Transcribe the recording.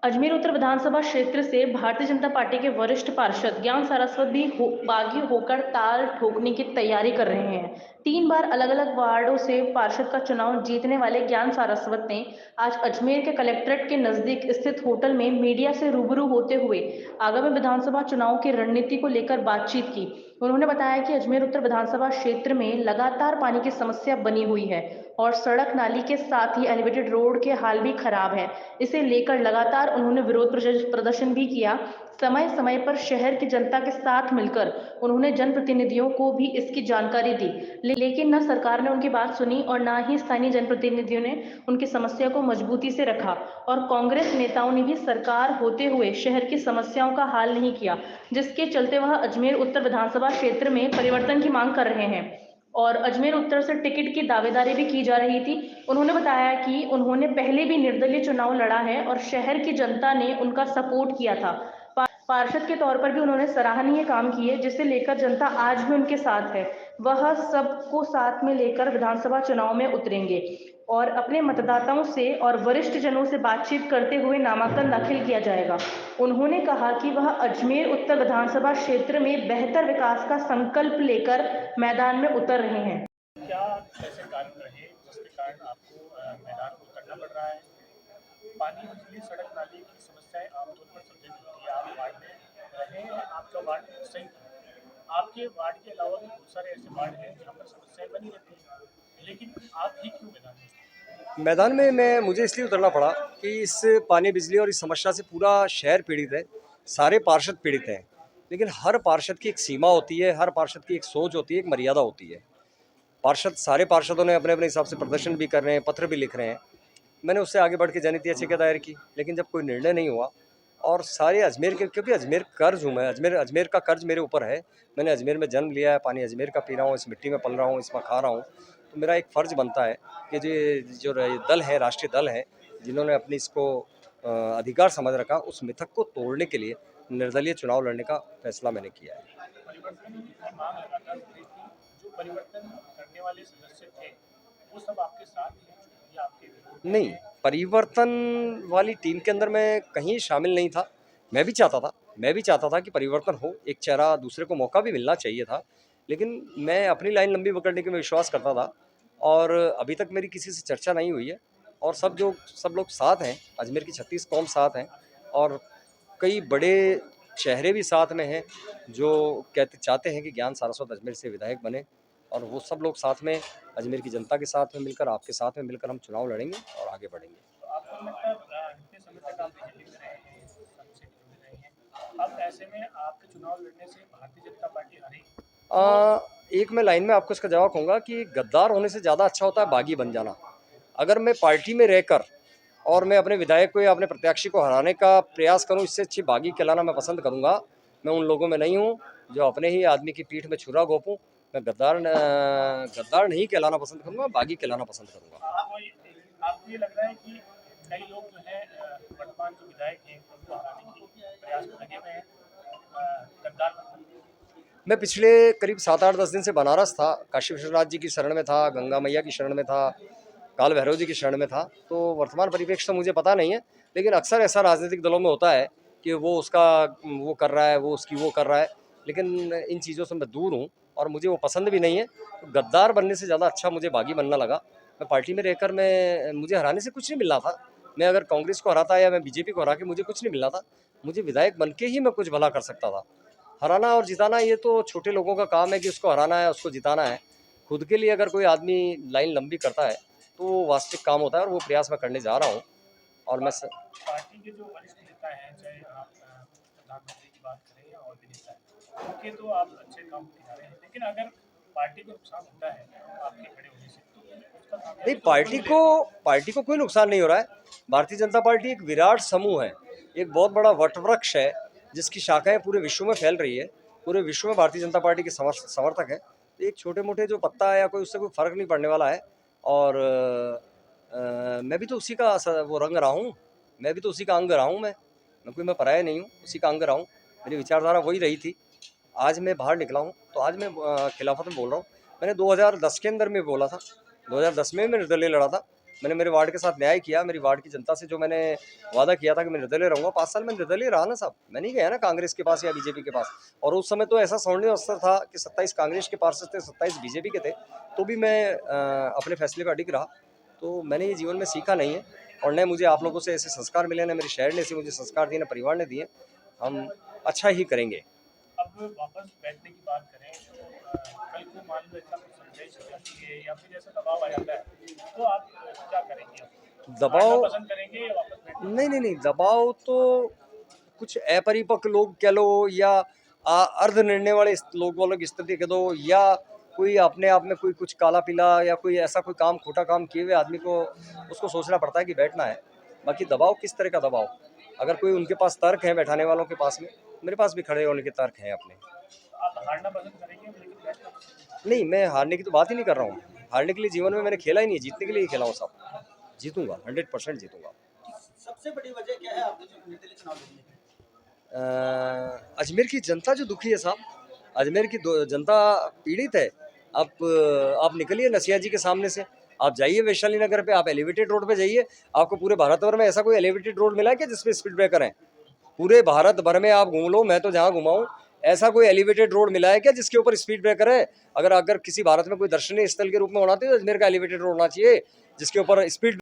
अजमेर उत्तर विधानसभा क्षेत्र से भारतीय जनता पार्टी के वरिष्ठ पार्षद ज्ञान सारस्वत भी बागी होकर ताल ठोकने की तैयारी कर रहे हैं। 3 बार अलग अलग वार्डों से पार्षद का चुनाव जीतने वाले ज्ञान सारस्वत ने आज अजमेर के कलेक्ट्रेट के नजदीक स्थित होटल में मीडिया से रूबरू होते हुए आगामी विधानसभा चुनाव की रणनीति को लेकर बातचीत की। उन्होंने बताया कि अजमेर उत्तर विधानसभा क्षेत्र में लगातार पानी की समस्या बनी हुई है और सड़क नाली के साथ ही एलिवेटेड रोड के हाल भी खराब है। इसे लेकर लगातार उन्होंने विरोध प्रदर्शन भी किया। समय समय पर शहर की जनता के साथ मिलकर उन्होंने जनप्रतिनिधियों को भी इसकी जानकारी दी, लेकिन न सरकार ने उनकी बात सुनी और न ही स्थानीय जनप्रतिनिधियों ने उनकी समस्या को मजबूती से रखा। और कांग्रेस नेताओं ने भी सरकार होते हुए शहर की समस्याओं का हल नहीं किया, जिसके चलते वह अजमेर उत्तर विधानसभा क्षेत्र में परिवर्तन की मांग कर रहे हैं और अजमेर उत्तर से टिकट की दावेदारी भी की जा रही थी। उन्होंने बताया कि उन्होंने पहले भी निर्दलीय चुनाव लड़ा है और शहर की जनता ने उनका सपोर्ट किया था। पार्षद के तौर पर भी उन्होंने सराहनीय काम किए, जिसे लेकर जनता आज भी उनके साथ है। वह सबको साथ में लेकर विधानसभा चुनाव में उतरेंगे और अपने मतदाताओं से और वरिष्ठ जनों से बातचीत करते हुए नामांकन दाखिल किया जाएगा। उन्होंने कहा कि वह अजमेर उत्तर विधानसभा क्षेत्र में बेहतर विकास का संकल्प लेकर मैदान में उतर रहे हैं। क्या ऐसे कारण रहे जिसके कारण आपको मैदान में उतरना पड़ रहा है? पानी, बिजली, सड़क, नाली की समस्याएं आमतौर पर सबसे मिलती है। आप वार्ड में रहे हैं, आपका वार्ड सही था। आपके वार्ड के अलावा भी बहुत सारे ऐसे वार्ड हैं जहाँ पर समस्याएं बनी रहती हैं, लेकिन आप ही क्यों मैदान में उतरे? मैदान में मुझे इसलिए उतरना पड़ा कि इस पानी बिजली और इस समस्या से पूरा शहर पीड़ित है, सारे पार्षद पीड़ित हैं। लेकिन हर पार्षद की एक सीमा होती है, हर पार्षद की एक सोच होती है, एक मर्यादा होती है। सारे पार्षदों ने अपने अपने हिसाब से प्रदर्शन भी कर रहे हैं, पत्र भी लिख रहे हैं। मैंने उससे आगे बढ़ के जनहित याचिका दायर की, लेकिन जब कोई निर्णय नहीं हुआ और सारे अजमेर के, क्योंकि अजमेर कर्ज हूँ मैं, अजमेर का कर्ज मेरे ऊपर है। मैंने अजमेर में जन्म लिया है, पानी अजमेर का पी रहा हूँ, इस मिट्टी में पल रहा हूँ, इसमें खा रहा हूँ। तो मेरा एक फ़र्ज़ बनता है कि जो दल है, राष्ट्रीय दल है, जिन्होंने अपनी इसको अधिकार समझ रखा, उस मिथक को तोड़ने के लिए निर्दलीय चुनाव लड़ने का फैसला मैंने किया है। परिवर्तन की मांग लगातार हो रही थी। जो परिवर्तन करने वाले सदस्य थे, वो सब आपके साथ हैं या आपके विरोध में नहीं, हैं? परिवर्तन वाली टीम के अंदर मैं कहीं शामिल नहीं था। मैं भी चाहता था कि परिवर्तन हो, एक चेहरा, दूसरे को मौका भी मिलना चाहिए था। लेकिन मैं अपनी लाइन लंबी पकड़ने के में विश्वास करता था और अभी तक मेरी किसी से चर्चा नहीं हुई है और सब लोग साथ हैं, अजमेर की 36 कौम साथ हैं और कई बड़े चेहरे भी साथ में हैं, जो चाहते हैं कि ज्ञान सारस्वत अजमेर से विधायक बने और वो सब लोग साथ में अजमेर की जनता के साथ में मिलकर, आपके साथ में मिलकर हम चुनाव लड़ेंगे और आगे बढ़ेंगे। तो आपको लगता है इतने समय तक आप बीजेपी में रहे हैं, इस संघ से जुड़े रहे हैं, अब ऐसे में आपके चुनाव लड़ने से भारतीय जनता पार्टी हारेगी तो? एक मैं लाइन में आपको इसका जवाब कहूँगा कि गद्दार होने से ज़्यादा अच्छा होता है बागी बन जाना। अगर मैं पार्टी में रहकर और मैं अपने विधायक को या अपने प्रत्याशी को हराने का प्रयास करूँ, इससे अच्छी बागी कहलाना मैं पसंद करूँगा। मैं उन लोगों में नहीं हूँ जो अपने ही आदमी की पीठ में छुरा घोंपूँ। मैं गद्दार नहीं कहलाना पसंद करूँगा, बागी कहलाना पसंद करूँगा। आपको ये लग रहा है कि कई लोग जो हैं वर्तमान जो विधायक हैं उनको हराने की प्रयास में लगे हुए हैं, गद्दार बनने के? मैं पिछले करीब 7-8-10 दिन से बनारस था, काशी विश्वनाथ जी की शरण में था, गंगा मैया की शरण में था, काल भैरव जी की शरण में था। तो वर्तमान परिप्रेक्ष्य तो मुझे पता नहीं है, लेकिन अक्सर ऐसा राजनीतिक दलों में होता है कि वो कर रहा है, वो उसकी वो कर रहा है। लेकिन इन चीज़ों से मैं दूर हूँ और मुझे वो पसंद भी नहीं है। तो गद्दार बनने से ज़्यादा अच्छा मुझे बागी बनना लगा। मैं पार्टी में रहकर मुझे हराने से कुछ नहीं मिल रहा था। मैं अगर कांग्रेस को हराता या मैं बीजेपी को हरा के मुझे कुछ नहीं मिल रहा था। मुझे विधायक बन के ही मैं कुछ भला कर सकता था। हराना और जिताना ये तो छोटे लोगों का काम है कि उसको हराना है, उसको जिताना है। खुद के लिए अगर कोई आदमी लाइन लंबी करता है तो वो वास्तविक काम होता है और वो प्रयास मैं करने जा रहा हूँ। और मैं पार्टी के जो वरिष्ठ नेता हैं, चाहे आप प्रधानमंत्री की बात करें या और भी नेता हैं, उनके तो आप अच्छे काम दिखा रहे हैं, लेकिन अगर पार्टी को नुकसान होता है आपके खड़े होने से तो उसका नहीं, खामियाजा तो सबको मिलेगा। पार्टी को कोई नुकसान नहीं हो रहा है। भारतीय जनता पार्टी एक विराट समूह है, एक बहुत बड़ा वटवृक्ष है, जिसकी शाखाएं पूरे विश्व में फैल रही है। पूरे विश्व में भारतीय जनता पार्टी के समर्थक है। तो एक छोटे मोटे जो पत्ता है या कोई, उससे कोई फर्क नहीं पड़ने वाला है। और मैं भी तो उसी का वो रंग रहा हूँ, मैं भी तो उसी का अंग रहा हूँ। मैं पराया नहीं हूँ, उसी का अंग रहा हूँ। मेरी विचारधारा वही रही थी। आज मैं बाहर निकला हूँ तो आज मैं खिलाफत में बोल रहा हूँ। मैंने 2010 के अंदर में बोला था, 2010 में मैं निर्दलीय लड़ा था। मैंने मेरे वार्ड के साथ न्याय किया, मेरी वार्ड की जनता से जो मैंने वादा किया था कि मैं निर्दलीय रहूँगा, 5 साल मैं निर्दलीय रहा ना साहब। मैं नहीं गया ना कांग्रेस के पास या बीजेपी के पास। और उस समय तो ऐसा स्वर्णिम अवसर था कि 27 कांग्रेस के पार्षद थे, 27 बीजेपी के थे, तो भी मैं अपने फैसले पर अडिग रहा। तो मैंने ये जीवन में सीखा नहीं है, और न मुझे आप लोगों से ऐसे संस्कार मिले, न मेरे शहर ने ऐसे मुझे संस्कार दिए, न परिवार ने दिए। हम अच्छा ही करेंगे। अब वापस बैठने की बात करें तो कल को मान लो ऐसा कुछ संदेश हो जाती है या फिर ऐसा दबाव आ जाता है, तो आप क्या करेंगे? अब दबाव हारना पसंद करेंगे या वापस बैठना? नहीं, दबाव तो कुछ अपरिपक्व लोग कह लो, या अर्ध निर्णय वाले लोग वालों की स्थिति कह दो, या कोई अपने आप में कोई कुछ काला पीला या कोई ऐसा कोई काम, खोटा काम किए हुए आदमी को उसको सोचना पड़ता है कि बैठना है। बाकी दबाव किस तरह का दबाव? अगर कोई उनके पास तर्क है बैठाने वालों के पास में, मेरे पास भी खड़े होने के तर्क हैं अपने। आप हारना पसंद करेंगे लेकिन बैठना पसंद नहीं, मैं हारने की तो बात ही नहीं कर रहा हूँ। हारने के लिए जीवन में मैंने खेला ही नहीं है, जीतने के लिए ही खेला हूँ साहब। जीतूंगा, 100% जीतूंगा। सबसे बड़ी वजह क्या है आपने जो निर्दलीय चुनाव लड़ी है? अजमेर की जनता जो दुखी है साहब, अजमेर की जनता पीड़ित है। आप निकलिए नसिया जी के सामने से, आप जाइए वैशाली नगर पे, आप एलिवेटेड रोड पे जाइए, आपको पूरे भारत भर में ऐसा कोई एलिवेटेड रोड मिला है क्या जिसपे स्पीड ब्रेकर है? पूरे भारत भर में आप घूम लो, मैं तो जहाँ घुमा हूँ, ऐसा कोई एलिवेटेड रोड मिला है क्या जिसके ऊपर स्पीड ब्रेकर है? अगर किसी भारत में कोई दर्शनीय स्थल के रूप में होना चाहिए तो अजमेर का एलिवेटेड रोड होना चाहिए जिसके ऊपर स्पीड